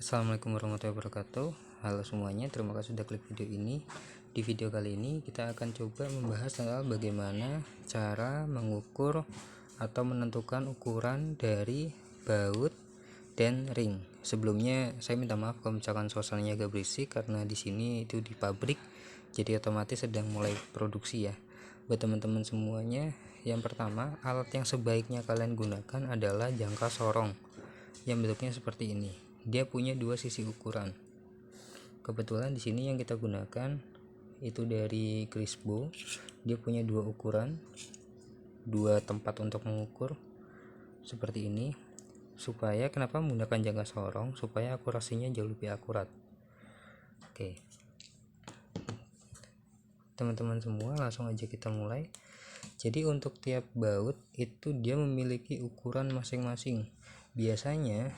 Assalamualaikum warahmatullahi wabarakatuh. Halo semuanya, terima kasih sudah klik video ini. Di video kali ini kita akan coba membahas tentang bagaimana cara mengukur atau menentukan ukuran dari baut dan ring. Sebelumnya saya minta maaf kalau misalkan suasananya agak berisik karena di sini itu di pabrik, jadi otomatis sedang mulai produksi ya. Buat teman-teman semuanya, yang pertama, alat yang sebaiknya kalian gunakan adalah jangka sorong yang bentuknya seperti ini. Dia punya dua sisi ukuran. Kebetulan di sini yang kita gunakan itu dari Crispo. Dia punya dua ukuran, dua tempat untuk mengukur seperti ini. Supaya kenapa menggunakan jangka sorong? Supaya akurasinya jauh lebih akurat. Oke, teman-teman semua, langsung aja kita mulai. Jadi untuk tiap baut itu dia memiliki ukuran masing-masing. Biasanya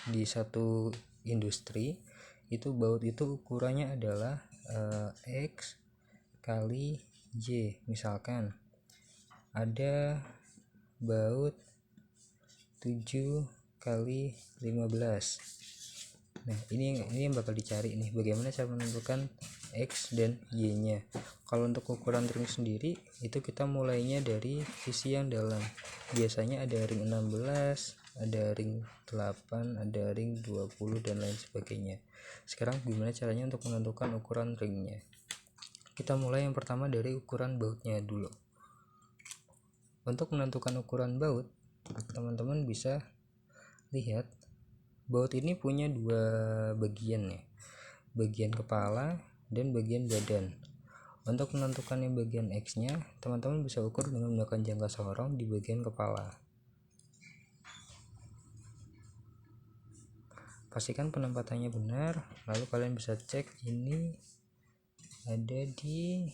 di satu industri itu baut itu ukurannya adalah X kali Y. Misalkan ada baut 7 kali 15. Nah, ini yang bakal dicari nih, bagaimana cara menentukan X dan Y nya. Kalau untuk ukuran ring sendiri itu kita mulainya dari sisi yang dalam. Biasanya ada ring 16, ada ring 8, ada ring 20 dan lain sebagainya. Sekarang gimana caranya untuk menentukan ukuran ringnya? Kita mulai yang pertama dari ukuran bautnya dulu. Untuk menentukan ukuran baut, teman-teman bisa lihat baut ini punya dua bagian ya, bagian kepala dan bagian badan. Untuk menentukan yang bagian X nya, teman-teman bisa ukur dengan menggunakan jangka sorong di bagian kepala. Pastikan penempatannya benar, lalu kalian bisa cek ini ada di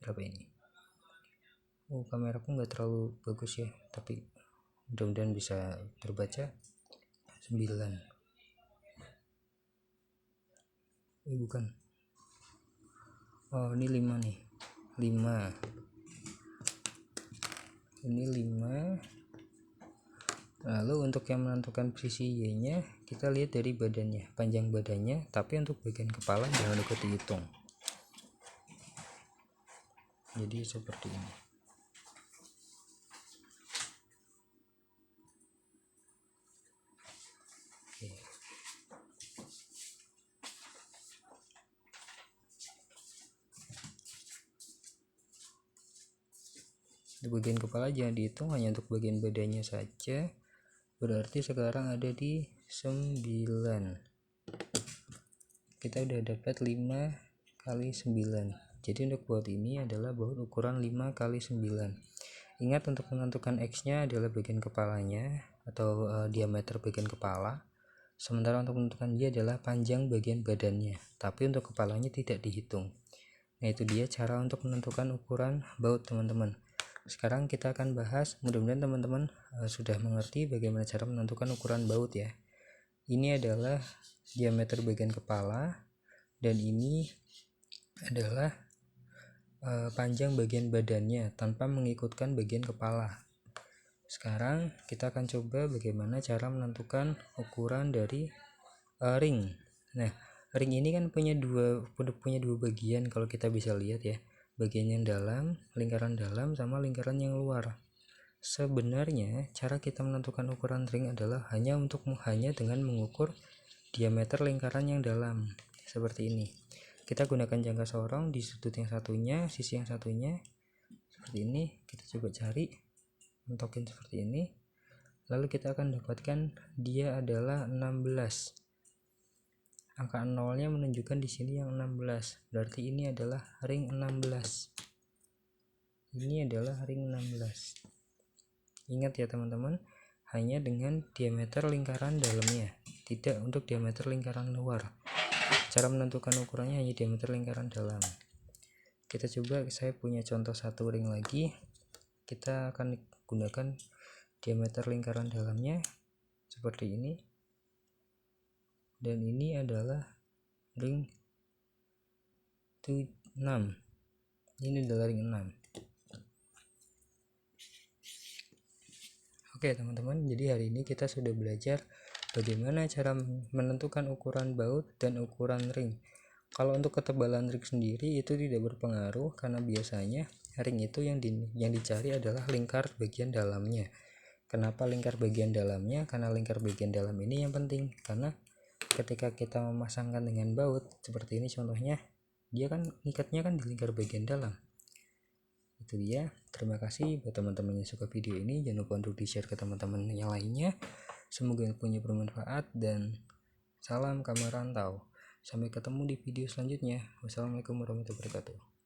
berapa ini. Kameraku nggak terlalu bagus ya, tapi mudah-mudahan bisa terbaca. 9. Bukan. Oh, ini 5 nih. 5. Ini 5. Lalu untuk yang menentukan posisi Y nya, kita lihat dari badannya, panjang badannya, tapi untuk bagian kepala jangan lupa dihitung. Jadi seperti ini. Oke. Untuk bagian kepala jangan dihitung, hanya untuk bagian badannya saja. Berarti sekarang ada di 9. Kita udah dapat 5 kali 9. Jadi untuk baut ini adalah baut ukuran 5 kali 9. Ingat untuk menentukan X nya adalah bagian kepalanya atau diameter bagian kepala. Sementara untuk menentukan Y adalah panjang bagian badannya, tapi untuk kepalanya tidak dihitung. Nah, itu dia cara untuk menentukan ukuran baut, teman-teman. Sekarang kita akan bahas, mudah-mudahan teman-teman sudah mengerti bagaimana cara menentukan ukuran baut ya. Ini adalah diameter bagian kepala dan ini adalah panjang bagian badannya tanpa mengikutkan bagian kepala. Sekarang kita akan coba bagaimana cara menentukan ukuran dari ring. Nah, ring ini kan punya dua bagian kalau kita bisa lihat ya. Bagian yang dalam, lingkaran dalam, sama lingkaran yang luar. Sebenarnya cara kita menentukan ukuran ring adalah hanya dengan mengukur diameter lingkaran yang dalam seperti ini. Kita gunakan jangka sorong di sudut yang satunya, sisi yang satunya seperti ini. Kita coba cari, mentokin seperti ini, lalu kita akan dapatkan dia adalah 16. Angka 0-nya menunjukkan di sini yang 16, berarti ini adalah ring 16. Ini adalah ring 16. Ingat ya teman-teman, hanya dengan diameter lingkaran dalamnya, tidak untuk diameter lingkaran luar. Cara menentukan ukurannya hanya diameter lingkaran dalam. Kita coba, saya punya contoh satu ring lagi. Kita akan gunakan diameter lingkaran dalamnya seperti ini, dan ini adalah ring 6. Ini adalah ring 6. Oke teman-teman, jadi hari ini kita sudah belajar bagaimana cara menentukan ukuran baut dan ukuran ring. Kalau untuk ketebalan ring sendiri itu tidak berpengaruh, karena biasanya ring itu yang dicari adalah lingkar bagian dalamnya. Kenapa lingkar bagian dalamnya? Karena lingkar bagian dalam ini yang penting, karena ketika kita memasangkan dengan baut seperti ini contohnya, dia kan ikatnya kan di lingkar bagian dalam. Itu dia. Terima kasih buat teman-teman yang suka video ini. Jangan lupa untuk di-share ke teman-teman yang lainnya. Semoga ilmunya bermanfaat dan salam kamar rantau. Sampai ketemu di video selanjutnya. Wassalamualaikum warahmatullahi wabarakatuh.